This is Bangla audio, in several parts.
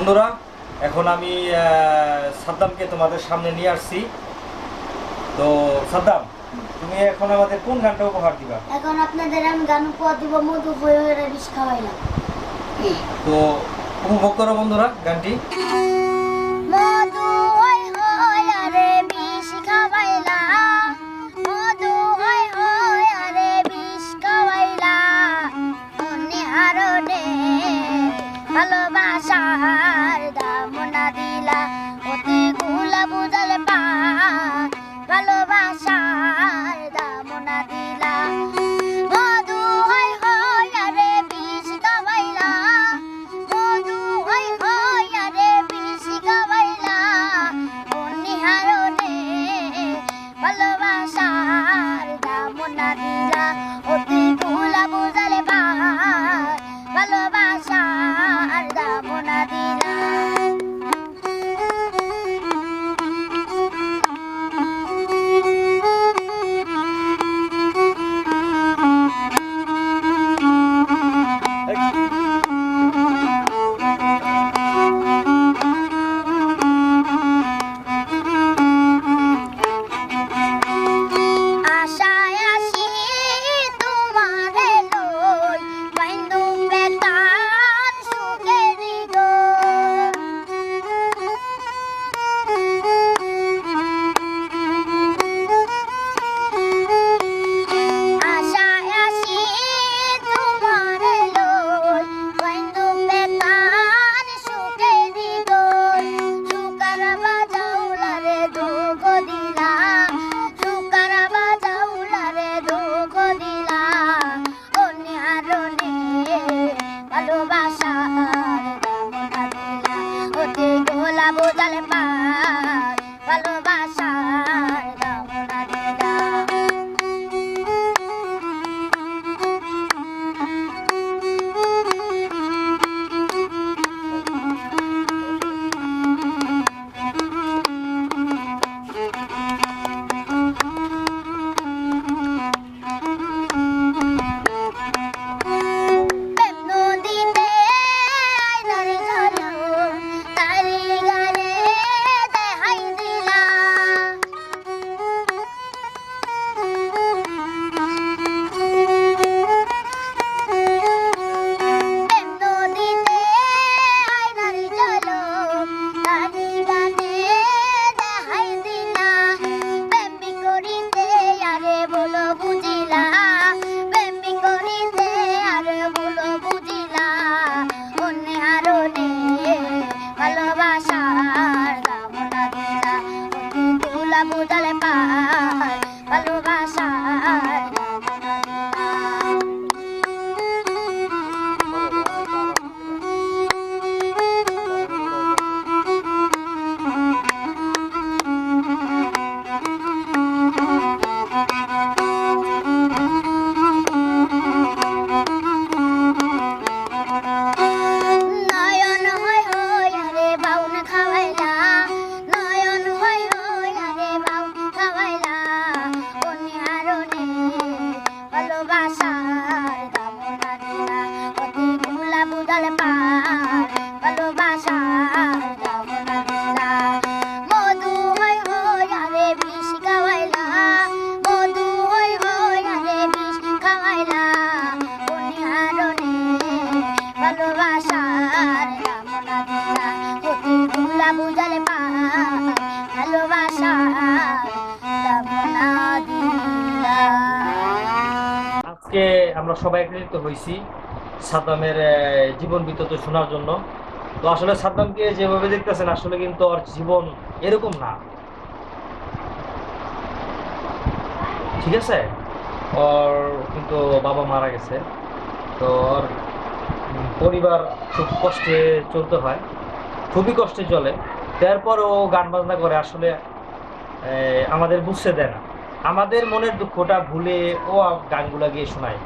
বন্ধুরা, এখন আমি সাদ্দামকে তোমাদের সামনে নিয়ে আসছি। তো সাদ্দাম, তুমি এখন আমাদের কোন গানটা উপহার দিবা? এখন আপনাদের আমি গান উপহার দিব, মধু হয়ে হয়ে বিষ খাওয়াইলাম। তো উপভোগ করো বন্ধুরা গানটি। মধু হয়ে হয়ে রে বিষ খাওয়াইলা, মধু হয়ে হয়ে রে বিষ খাওয়াইলা, মনে হারনে ভালোবাসার দাম না দিলা, ওতে গুলা বুঝালে পা ভালোবাসার দাম না দিলা। মধু হয়ে হয়ে রে বিষ খাওয়াইলা, মধু হয়ে হয়ে রে বিষ খাওয়াইলা, মনে হারনে ভালোবাসার দাম না দিলা, ওতে গুলা বুঝালে পা ভালোবাসার দাম না দিলা। আশায় আসি তোমারে লই, বাইন্দু বেতান সুখের গো। আশায় আসি তোমারে লই, বাইন্দু বেতান সুখের গো। সুকার বাজাউলারে দুঃখ দিলা, সুকার বাজাউলারে দুঃখ দিলা, অন্য হারনে ভালোবাসার দাম না দিলা, ওতে গোলা বোঝালে পার ভালোবাসার দাম না দিলা। প্রেম নদীতে আইনার ঝালো, তারি গালে দেখাই দিলা। প্রেম নদীতে আইনার ঝালো, তারি গালে দেখাই দিলা। প্রেম করিতে আরে বলো বুঝিলা, প্রেম করিতে আরে বলো বুঝিলা, অন্য হারনে ভালোবাসার দাম না দিলা, তুলা বুঝালে পার ভালোবাসার দাম না দিলা। নয়ন হয় হয় রে বাউন খাওয়াইলা, নয়ন হয় হয় রে বাউন খাওয়াইলা, অন্য হারনে ভালোবাসার দাম না দিলা, অতি গুলা বুঝালে পার ভালোবাসার দাম না দিলা। মধু হয় হয় রে বিষ খাওয়াইলা, মধু হয় হয় রে বিষ খাওয়াইলা, অন্য হারনে ভালোবাসার দাম না দিলা, অতি গুলা বুঝালে পার ভালোবাসার দাম না দিলা। আজকে আমরা সবাই একত্রিত হয়েছি সাদ্দামের জীবন বৃত্তান্ত শোনার জন্য। তো আসলে সাদ্দামকে যেভাবে দেখতেছেন, আসলে কিন্তু ওর জীবন এরকম না, ঠিক আছে? ওর কিন্তু বাবা মারা গেছে, তো ওর পরিবার খুব কষ্টে চলতে হয়, খুবই কষ্টে চলে। তারপর ও গান বাজনা করে, আসলে আমাদের বুঝতে দেয় না, আমাদের মনের দুঃখটা ভুলে ও গানগুলা গিয়ে শোনায়,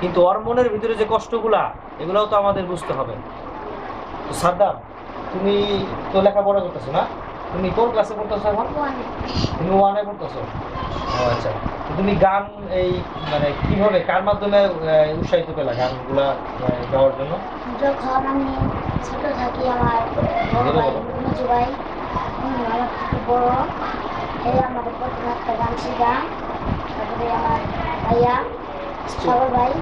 কিন্তু ওর মনের ভিতরে যে কষ্টগুলা, এগুলাও তো আমাদের বুঝতে হবে। তো সাদ্দাম, তুমি তো লেখাপড়া করতেছো না? তুমি কোন ক্লাসে পড়তেছো এখন? তুমি ওয়ানে পড়তেছো? ও আচ্ছা। তো তুমি গান এই মানে কিভাবে, কার মাধ্যমে উৎসাহিত পেলা গানগুলা গাওয়ার জন্য? যখন আমি ছোট থাকি, আমার বড় বলো, ভাই বলো। মিজু ভাই, আমার থেকে বড়, এই আমাদের প্রথম একটা গান শিখান, তারপরে আমার ভাইয়া সাগর ভাই,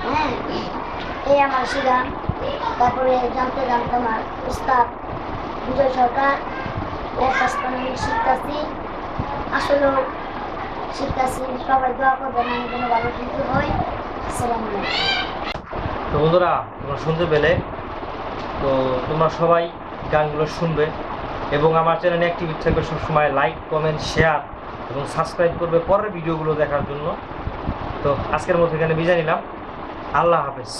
হ্যাঁ, এই আমার শিখান, তারপরে জানতে জানতে আমার উস্তাদ বিজয় সরকার, এর কাছ থেকে আমি শিখতেছি, আসলেও শিখতেছি। সবাই দোয়া করবেন আমি যেন ভালো কিন্তু হই। আসসালামু আলাইকুম। তো বন্ধুরা, তোমরা শুনতে পেলে, তো তোমরা সবাই গানগুলো শুনবে এবং আমার চ্যানেলে অ্যাক্টিভ থাকবে সবসময়, লাইক কমেন্ট শেয়ার এবং সাবস্ক্রাইব করবে পরের ভিডিওগুলো দেখার জন্য। তো আজকের মতো এখানে বিদায় নিলাম। আল্লাহ হাফেজ।